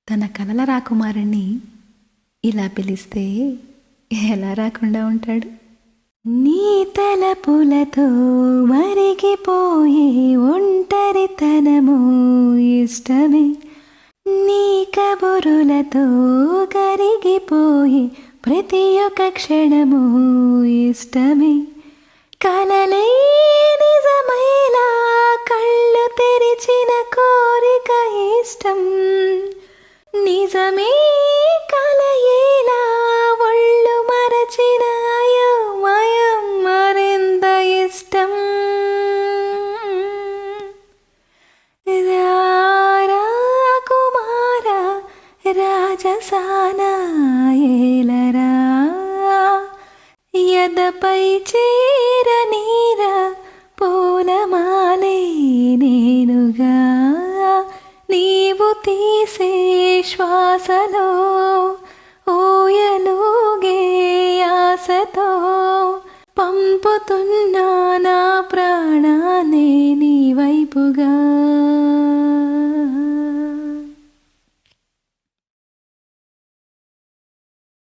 తన కలల రాకుమారుణ్ణి ఇలా పిలిస్తే ఎలా రాకుండా ఉంటాడు? నీ తలపులతో మరిగిపోయే ఒంటరితనము ఇష్టమే, నీ కబురులతో కరిగిపోయే ప్రతి ఒక్క క్షణము ఇష్టమే, కలలే నిజమైలా కళ్ళు తెరిచిన కోరిక ఇష్టం, నిజమే కలయేలా ఒళ్ళు మరచిన అయోమయం మరింత ఇష్టం. రారా కుమార రాజసాన ఏలరా, ఎదపై చేరనీరా పూలమాలే నేనుగా, నీవు తీసే శ్వాసలో ఊయలుగే ఆశతో పంపుతున్నా నా ప్రాణాన్ని నీ వైపుగా.